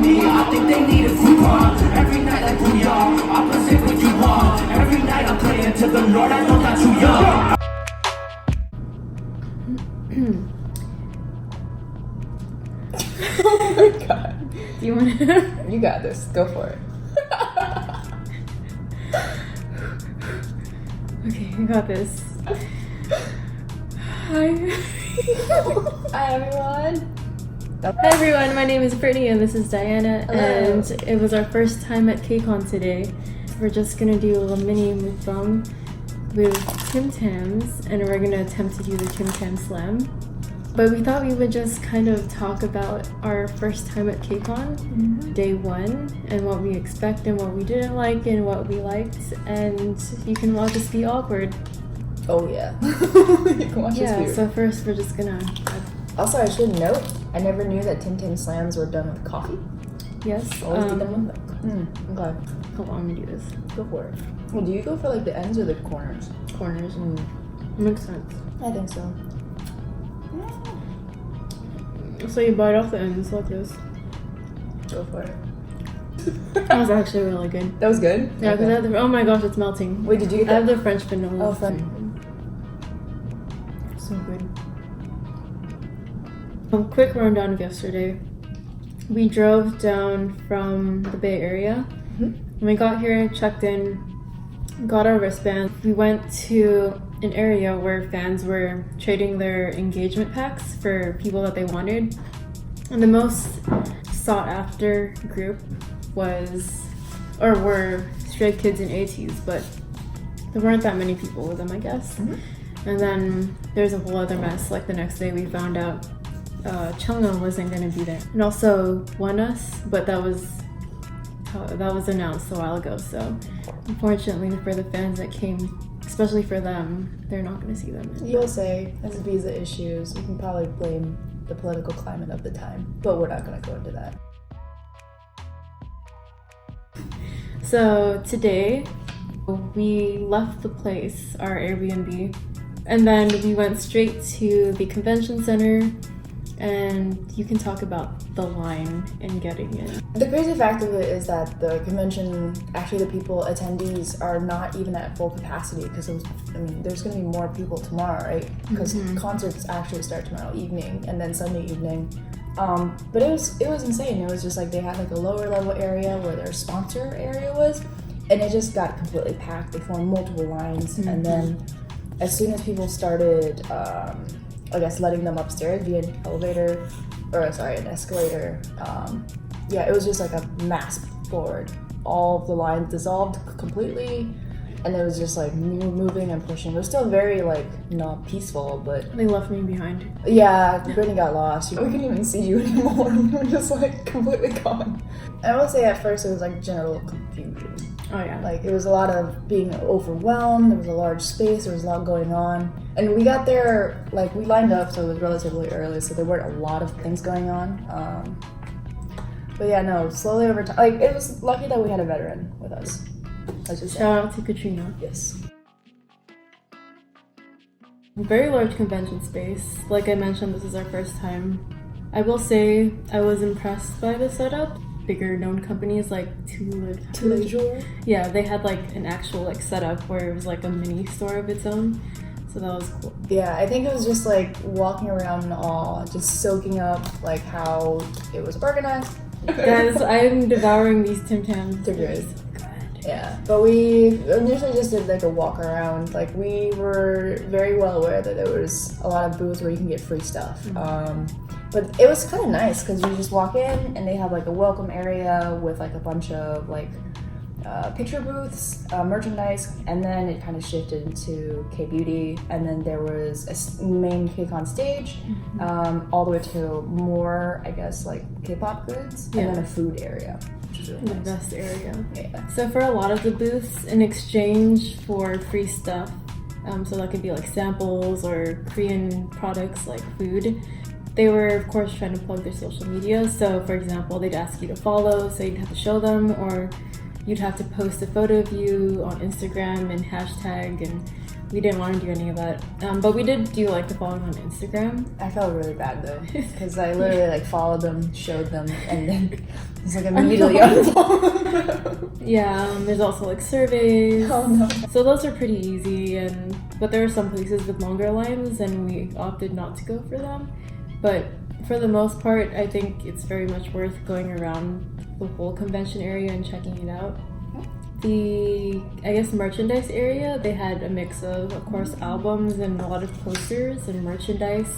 me, I think they need a coupon. Every night like we are, opposite what you want. Every night I'm praying to the Lord, I know that you young. Oh my god. Do you want to? You got this. Go for it. Okay, I got this. Hi. Hi everyone. Hi everyone, my name is Brittany and this is Diana. Hello. And it was our first time at Kcon today. We're just gonna do a little mini mukbang with Tim Tams and we're gonna attempt to do the Tim Tam Slam. But we thought we would just kind of talk about our first time at Kcon, day one, and what we expect and what we didn't like and what we liked, and you can watch us be awkward. Oh yeah. You can watch this weird. So first we're just gonna... Also, I should note, I never knew that Tim Tam Slams were done with coffee. Yes. Always eat them with milk. Okay. Hold on, let me do this. Go for it. Well, do you go for like the ends or the corners? Corners. Makes sense. I think so. So you bite off the ends like this. Go for it. That was actually really good. That was good? Yeah, because Okay. I have the... Oh my gosh, it's melting. Wait, did you get I have that? the French vanilla. Oh, French. So good. Quick rundown of yesterday. We drove down from the Bay Area. When we got here, checked in, got our wristbands. We went to an area where fans were trading their engagement packs for people that they wanted. And the most sought after group were Stray Kids and ATs, but there weren't that many people with them, I guess. And then there's a whole other mess. Like the next day we found out Chungha wasn't going to be there. And also ONEUS, but that was announced a while ago. So unfortunately for the fans that came, especially for them, they're not going to see them. You'll say, as visa issues, you can probably blame the political climate of the time, but we're not going to go into that. So today we left the place, our Airbnb, and then we went straight to the convention center. And you can talk about the line and getting in. The crazy fact of it is that the convention, actually the attendees are not even at full capacity because there's going to be more people tomorrow, right? Because concerts actually start tomorrow evening and then Sunday evening. But it was insane. It was just like they had like a lower level area where their sponsor area was, and it just got completely packed. They formed multiple lines, and then as soon as people started, I guess letting them upstairs via an escalator. It was just like a mass forward. All of the lines dissolved completely, and it was just like moving and pushing. It was still very like not peaceful, but they left me behind. Yeah, Brittany got lost. We couldn't even see you anymore. We were just like completely gone. I would say at first it was like general confusion. Oh yeah. Like it was a lot of being overwhelmed. There was a large space. There was a lot going on. And we got there, like we lined up, so it was relatively early, so there weren't a lot of things going on. But yeah, no, slowly over time. Like it was lucky that we had a veteran with us. Let's just say. Shout out to Katrina. Yes. Very large convention space. Like I mentioned, this is our first time. I will say I was impressed by the setup. Bigger known companies like Too. Yeah, they had like an actual like setup where it was like a mini store of its own. So that was cool. Yeah, I think it was just like walking around in awe, just soaking up like how it was organized. Guys, I'm devouring these Tim Tams. They're good. Good. Yeah, but we initially just did like a walk around. Like we were very well aware that there was a lot of booths where you can get free stuff. But it was kind of nice because you just walk in and they have like a welcome area with like a bunch of like picture booths, merchandise, and then it kind of shifted into K-beauty, and then there was a main Kcon stage, all the way to more, I guess, like K-pop goods, and then a food area, which is really The nice. best area. Yeah. So for a lot of the booths, in exchange for free stuff, so that could be like samples or Korean products like food, they were of course trying to plug their social media. So for example, they'd ask you to follow, so you'd have to show them, or you'd have to post a photo of you on Instagram and hashtag and we didn't want to do any of that. But we did do like the following on Instagram. I felt really bad though, because I literally like followed them, showed them, and then it's like immediately unfollowed. Yeah, there's also like surveys. Oh no. So those are pretty easy, but there are some places with longer lines, and we opted not to go for them. But for the most part, I think it's very much worth going around the whole convention area and checking it out. The, I guess, merchandise area, they had a mix of course, albums and a lot of posters and merchandise.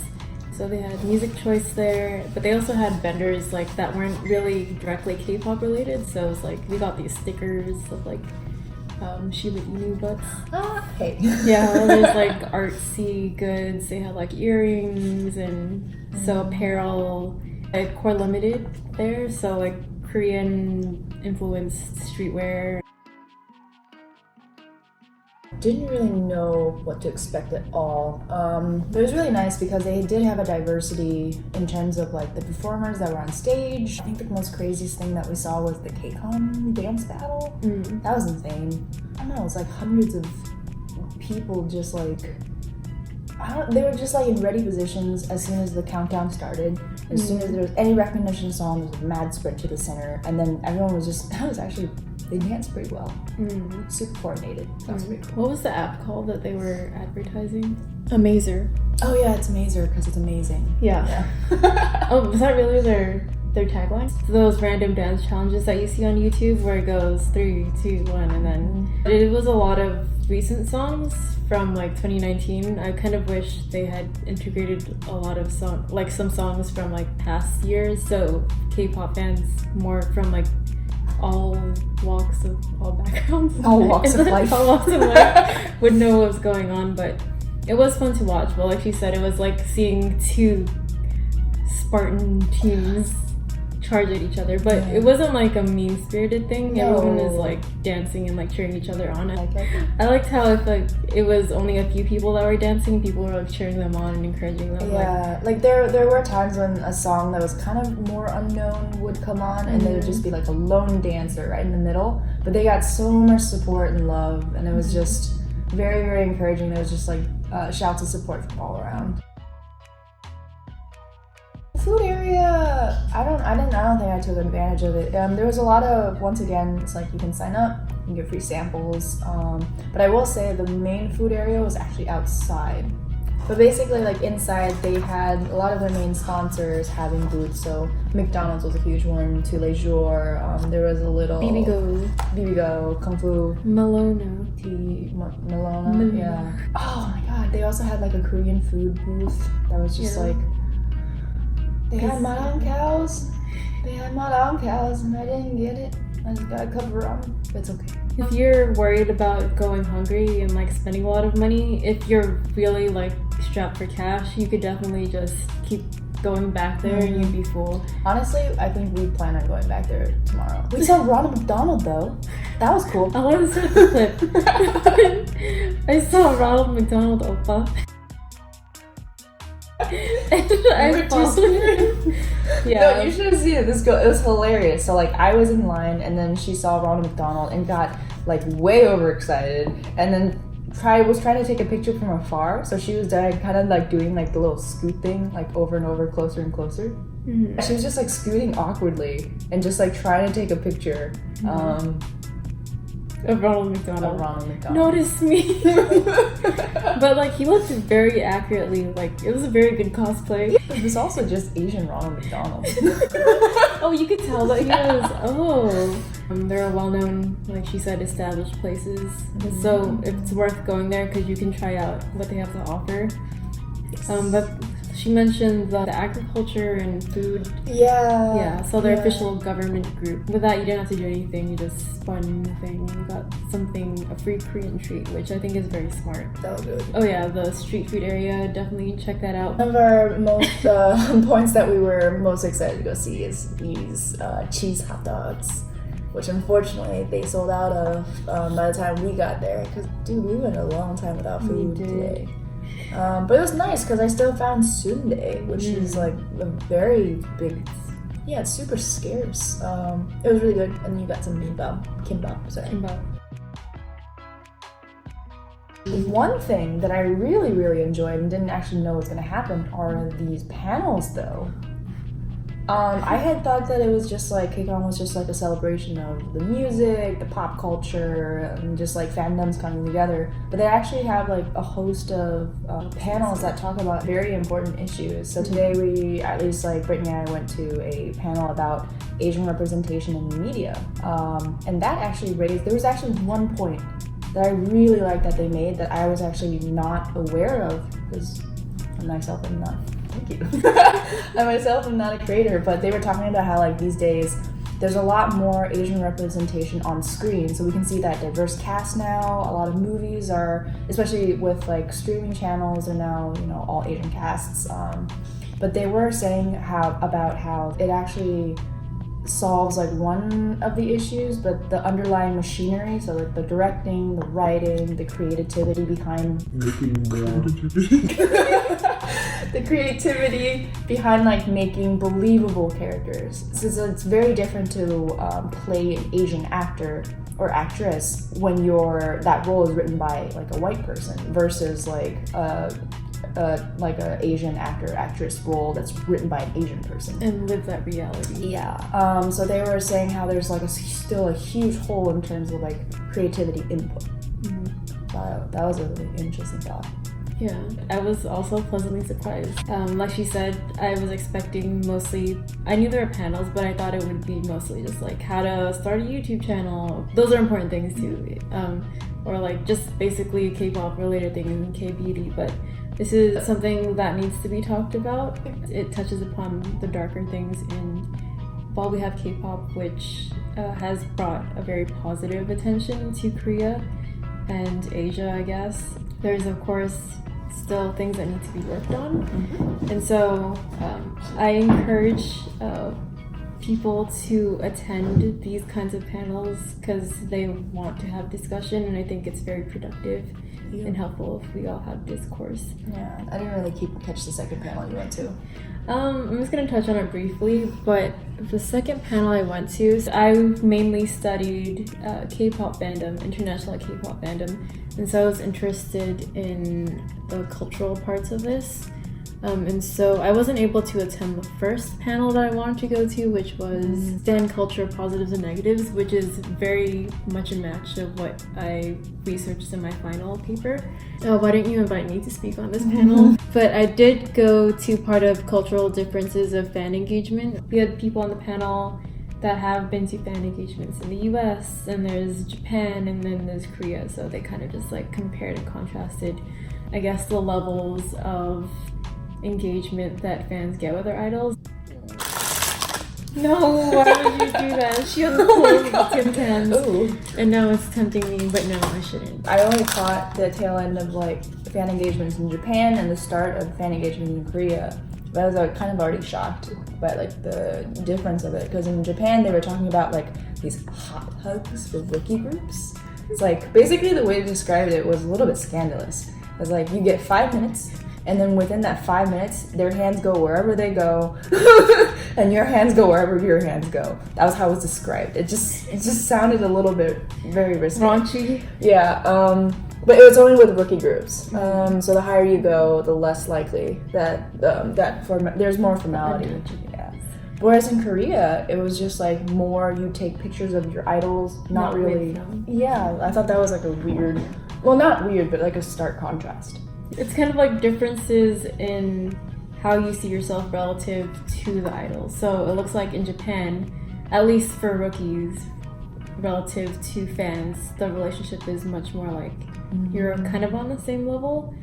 So they had music choice there, but they also had vendors like that weren't really directly K-pop related. So it was like, we got these stickers of like Shiba Inu butts. Hey. Yeah, there's like artsy goods. They had like earrings and so apparel. Like Core Limited there, so like Korean influenced streetwear. Didn't really know what to expect at all. It was really nice because they did have a diversity in terms of like the performers that were on stage. I think the most craziest thing that we saw was the Kcon dance battle. That was insane. I don't know, it was like hundreds of people just like, they were just like in ready positions as soon as the countdown started. As soon as there was any recognition song, there was a mad sprint to the center, and then everyone was just, they danced pretty well. Super coordinated. That was pretty cool. What was the app called that they were advertising? Amazer. Oh yeah, it's Mazer because it's amazing. Yeah. Oh, was that really their tagline? Those random dance challenges that you see on YouTube where it goes 3, 2, 1, and then it was a lot of recent songs from like 2019. I kind of wish they had integrated a lot of some songs from like past years, so K-pop fans more from like all walks of all backgrounds, all walks of life would know what was going on. But it was fun to watch. But like you said, it was like seeing two Spartan teams charge at each other, but it wasn't like a mean-spirited thing. No. Everyone was like dancing and like cheering each other on. I liked how it was only a few people that were dancing. People were like cheering them on and encouraging them. Yeah, like there were times when a song that was kind of more unknown would come on, and there would just be like a lone dancer right in the middle. But they got so much support and love, and it was just very, very encouraging. There was just like shouts of support from all around. Food area, I don't think I took advantage of it. There was a lot of, once again, it's like you can sign up, you can get free samples. But I will say the main food area was actually outside. But basically, like inside, they had a lot of their main sponsors having booths. So McDonald's was a huge one, Tous Les Jours. There was a little BB-Go, Kung Fu, Malona, Malona, yeah. Oh my god, they also had like a Korean food booth that was just like. They had Madame Cows. And I didn't get it. I just got a cup of ramen. It's okay. If you're worried about going hungry and like spending a lot of money, if you're really like strapped for cash, you could definitely just keep going back there and you'd be full. Honestly, I think we plan on going back there tomorrow. We saw Ronald McDonald though. That was cool. I want to see the clip. I saw Ronald McDonald Oppa. I followed. Yeah. No, you should have seen it. It was hilarious. So like I was in line, and then she saw Ronald McDonald and got like way overexcited, and then was trying to take a picture from afar. So she was kind of like doing like the little scoot thing, like over and over, closer and closer. She was just like scooting awkwardly and just like trying to take a picture. Of Ronald McDonald. Notice me. But like he looked very accurately, like it was a very good cosplay. It was also just Asian Ronald McDonald. Oh, you could tell that he was, they're well-known, like she said, established places. So it's worth going there because you can try out what they have to offer. But she mentioned the agriculture and food. Yeah, so their official government group. With that, you didn't have to do anything. You just spun the thing. You got a free Korean treat, which I think is very smart. That was really good. Oh yeah, the street food area, definitely check that out. One of our most points that we were most excited to go see is these cheese hot dogs, which unfortunately they sold out of by the time we got there. Because dude, we went a long time without food today. But it was nice because I still found sundae, which is like a very big, it's super scarce. It was really good, and then you got some kimbap. Kimbap. One thing that I really, really enjoyed and didn't actually know was going to happen are these panels, though. I had thought that it was just like Kcon was just like a celebration of the music, the pop culture, and just like fandoms coming together. But they actually have like a host of panels that talk about very important issues. So today we, at least like Brittany and I, went to a panel about Asian representation in the media, and that actually raised. There was actually one point that I really liked that they made that I was actually not aware of, because myself I'm not. Thank you. I myself am not a creator, but they were talking about how like these days there's a lot more Asian representation on screen, so we can see that diverse cast now. A lot of movies are, especially with like streaming channels, are now, you know, all Asian casts. But they were saying how it actually solves like one of the issues, but the underlying machinery, so like the directing, the writing, the creativity behind the creativity behind like making believable characters. So it's very different to play an Asian actor or actress when that role is written by like a white person versus like a Asian actor actress role that's written by an Asian person and live that reality. Yeah. So they were saying how there's like still a huge hole in terms of like creativity input. That was a really interesting thought. Yeah, I was also pleasantly surprised. Like she said, I was expecting mostly, I knew there were panels, but I thought it would be mostly just like how to start a YouTube channel. Those are important things too. Or like just basically K-pop related things and K-beauty, but this is something that needs to be talked about. It touches upon the darker things while we have K-pop, which has brought a very positive attention to Korea and Asia, I guess. There's of course still things that need to be worked on. And so I encourage people to attend these kinds of panels because they want to have discussion, and I think it's very productive and helpful if we all have discourse. Yeah, I didn't really catch the second panel you went to. I'm just going to touch on it briefly, but the second panel I went to, I mainly studied K-pop fandom, international K-pop fandom, and so I was interested in the cultural parts of this. And so I wasn't able to attend the first panel that I wanted to go to, which was Stan Culture Positives and Negatives, which is very much a match of what I researched in my final paper. Why didn't you invite me to speak on this panel? But I did go to part of cultural differences of fan engagement. We had people on the panel that have been to fan engagements in the US, and there's Japan, and then there's Korea. So they kind of just like compared and contrasted, I guess, the levels of engagement that fans get with their idols. No, why would you do that? She was pulling Tim Tams, and now it's tempting me, but no, I shouldn't. I only caught the tail end of like fan engagements in Japan and the start of fan engagements in Korea. But I was like, kind of already shocked by like the difference of it, because in Japan they were talking about like these hot hugs for rookie groups. It's like basically the way to describe it was a little bit scandalous. It was like you get 5 minutes, and then within that 5 minutes, their hands go wherever they go, and your hands go wherever your hands go. That was how it was described. It just sounded a little bit very risky. Raunchy? Yeah, but it was only with rookie groups. So the higher you go, the less likely that there's more formality. Yeah. Whereas in Korea, it was just like more you take pictures of your idols, not really. Yeah, I thought that was like a weird, well, not weird, but like a stark contrast. It's kind of like differences in how you see yourself relative to the idols. So it looks like in Japan, at least for rookies, relative to fans, the relationship is much more like you're kind of on the same level.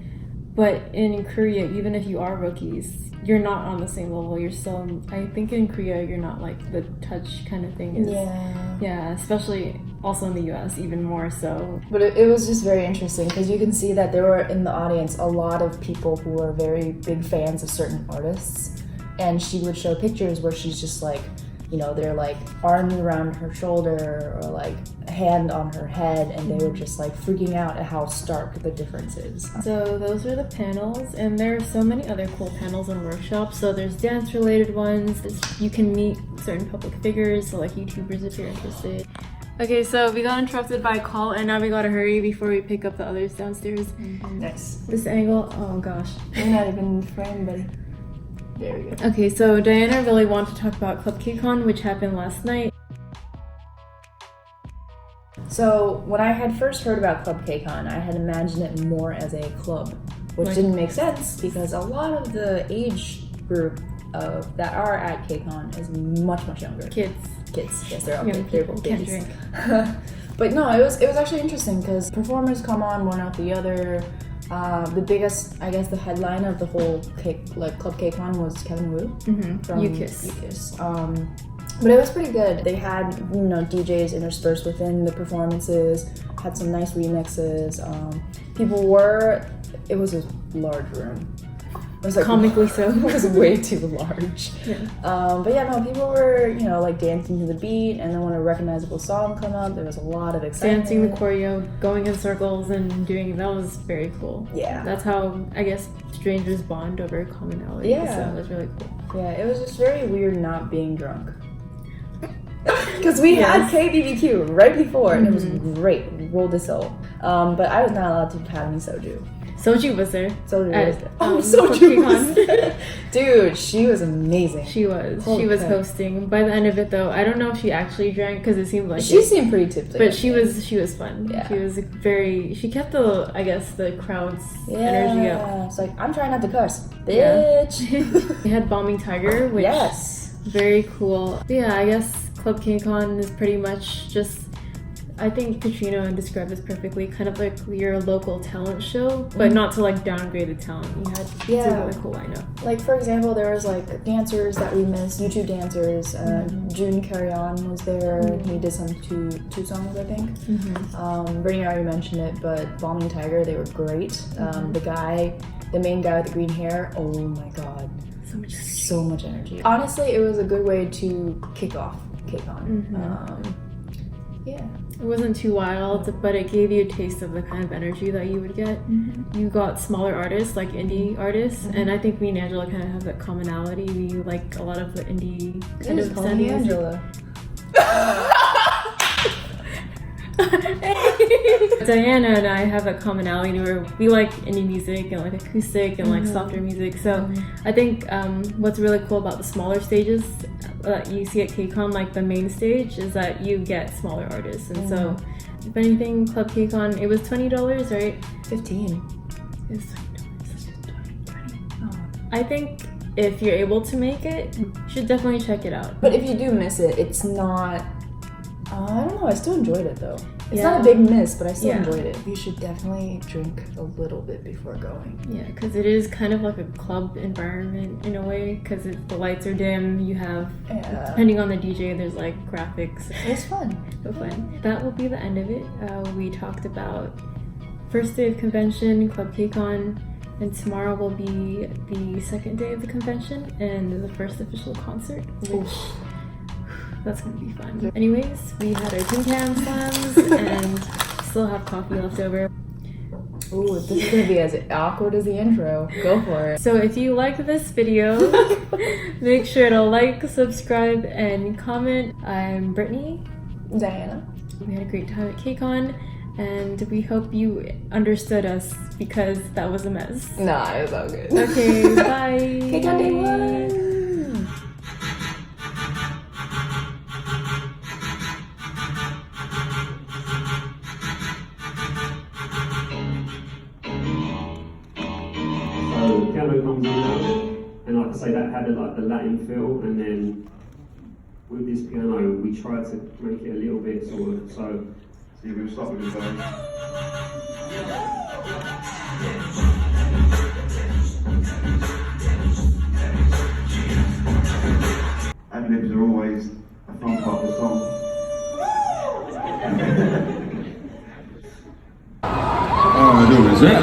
But in Korea, even if you are rookies, you're not on the same level. You're still, I think in Korea, you're not like the touch kind of thing is. Yeah, especially also in the US, even more so. But it was just very interesting because you can see that there were in the audience a lot of people who were very big fans of certain artists. And she would show pictures where she's just like, you know, they're like arm around her shoulder or like a hand on her head, and they were just like freaking out at how stark the difference is. So those are the panels, and there are so many other cool panels and workshops. So there's dance related ones. You can meet certain public figures, so like YouTubers if you're interested. Okay, so we got interrupted by a call and now we gotta hurry before we pick up the others downstairs. Nice. This angle, oh gosh. You're not even framed, buddy. There we go. Okay, so Diana really wanted to talk about Klub Kcon, which happened last night. So when I had first heard about Klub Kcon, I had imagined it more as a club, which didn't make sense because a lot of the age group that are at Kcon is much younger. Kids. Yes, they're all Young kids. They're people can't babies. drink. But no, it was actually interesting because performers come on one after the other. The biggest, I guess, the headline of the whole Klub Kcon was Kevin Wu from U-Kiss. But it was pretty good. They had, DJs interspersed within the performances, had some nice remixes. It was a large room. It was like, comically so. It was way too large. Yeah. But yeah, no, people were, dancing to the beat, and then when a recognizable song come up, there was a lot of excitement. Dancing the choreo, going in circles and doing, that was very cool. Yeah. That's how, I guess, strangers bond over commonality. Yeah. So it was really cool. Yeah, it was just very weird not being drunk. Because we had KBBQ right before, and it was great, rolled the soul. But I was not allowed to have any soju. Soju was there. Soju was there. Soju was there. Dude, she was amazing. She was. Holy she was crap. hosting. By the end of it, though, I don't know if she actually drank because it seemed like She seemed pretty tipsy. but she was fun. Yeah. She was she kept the crowd's energy up. It's like, I'm trying not to curse. Yeah. Bitch. We had Bombing Tiger, which very cool. But yeah, I guess Klub Kcon is pretty much just, I think Katrina described this perfectly, kind of like your local talent show, but not to downgrade the talent. You had it's a really cool lineup. Like, for example, there was dancers that we missed, YouTube dancers. June Carry-On was there. He did some two songs, I think. Brittany already mentioned it, but Bombing Tiger, they were great. The main guy with the green hair, oh my god. So much energy. Honestly, it was a good way to kick off Kcon. Yeah. It wasn't too wild, but it gave you a taste of the kind of energy that you would get. You got smaller artists, like indie artists, and I think me and Angela kind of have that commonality. We like a lot of the indie kind of sound music. Angela. Diana and I have a commonality where we like indie music and acoustic and softer music. So I think what's really cool about the smaller stages that you see at Kcon, the main stage, is that you get smaller artists. And so if anything, Klub Kcon, it was $20, right? 15. It was $20. I think if you're able to make it, you should definitely check it out. But if you do miss it, it's not... I don't know, I still enjoyed it though. It's not a big miss, but I still enjoyed it. You should definitely drink a little bit before going. Yeah, because it is kind of like a club environment in a way, because the lights are dim, you have, depending on the DJ, there's graphics. It's fun. So fun. That will be the end of it. We talked about first day of convention, Klub Kcon, and tomorrow will be the second day of the convention and the first official concert, which... That's gonna be fun. Anyways, we had our Tim Tam slams and still have coffee left over. Ooh, this is gonna be as awkward as the intro. Go for it. So if you like this video, make sure to like, subscribe, and comment. I'm Brittany. Diana. We had a great time at Kcon, and we hope you understood us because that was a mess. Nah, it was all good. Okay, bye. Kcon Day 1! Piano comes in now, and like I say, that had the Latin feel, and then with this piano, we tried to make it a little bit sort of so you're going to start with the bone. Ad-libs are always a fun part of the song.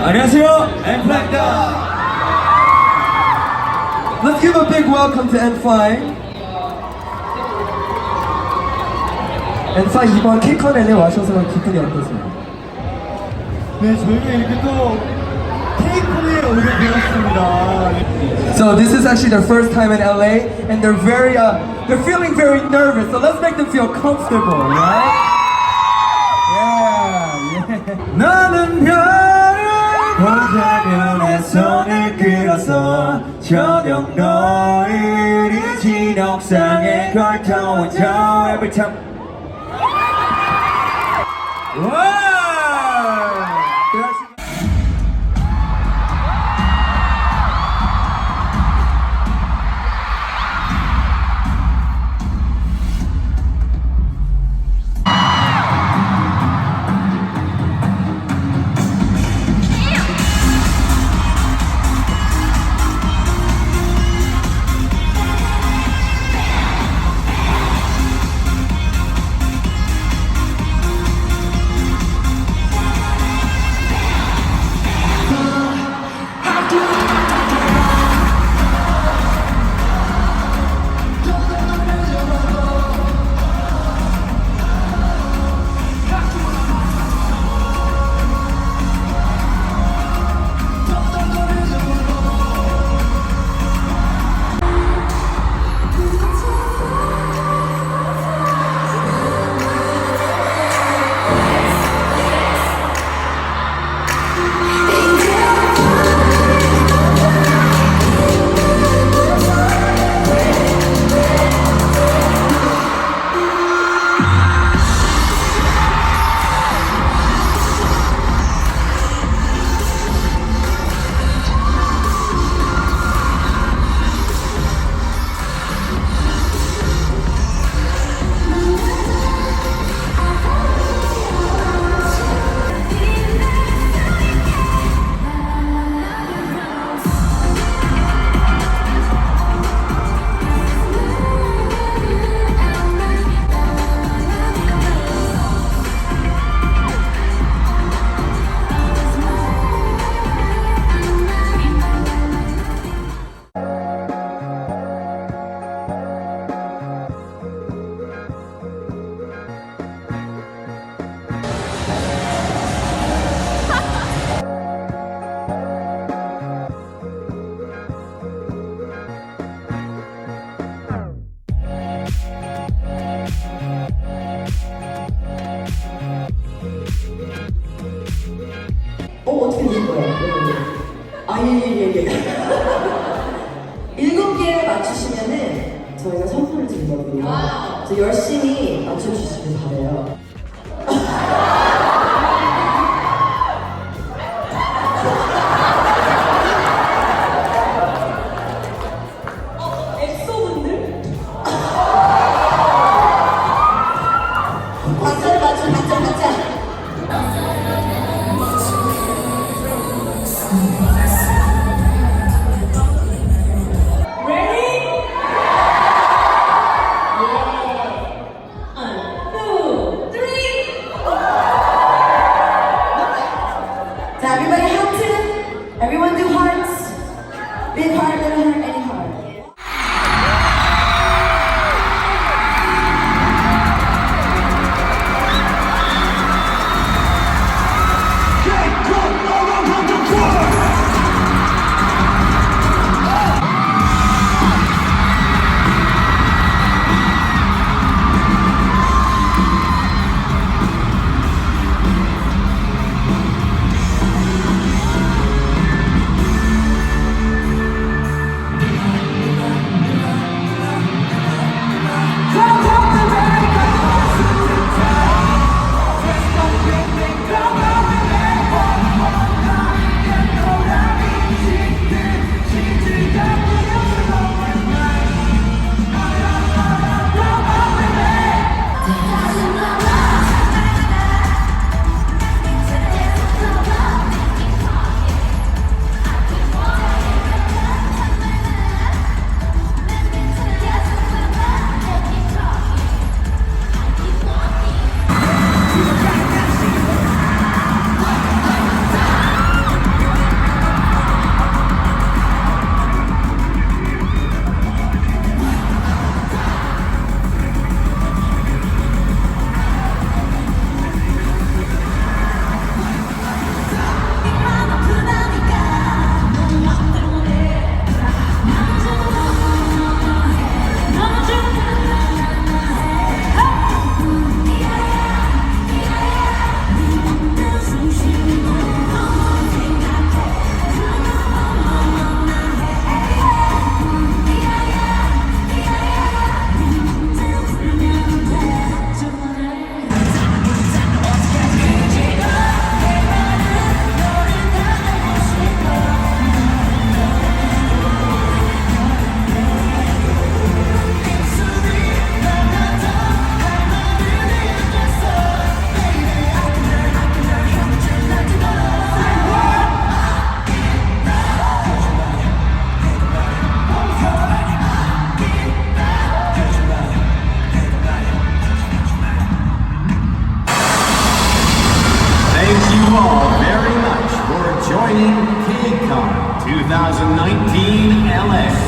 안녕하세요, n.flying. Let's give a big welcome to n.flying. n.flying 이번 Kcon에 와셔서 기분이 어떠세요? 네, 저희가 이렇게 또 Kcon에 오게 되었습니다. So this is actually their first time in LA, and they're feeling very nervous. So let's make them feel comfortable, right? 너는 별을 보자면 내 손을 끌어서 저녁 너희를 진옥상에 걸터온 저 every time 와! 어떻게 되실 거예요? 예. 7개 맞추시면은 저희가 선물을 드리거든요. 그래서 열심히 맞춰주시길 바래요. 엑소분들? 박자를 맞춰. 자, everybody heart. Everyone do hearts. Big heart, little heart, any heart. you all very much for joining KCON 2019 LA.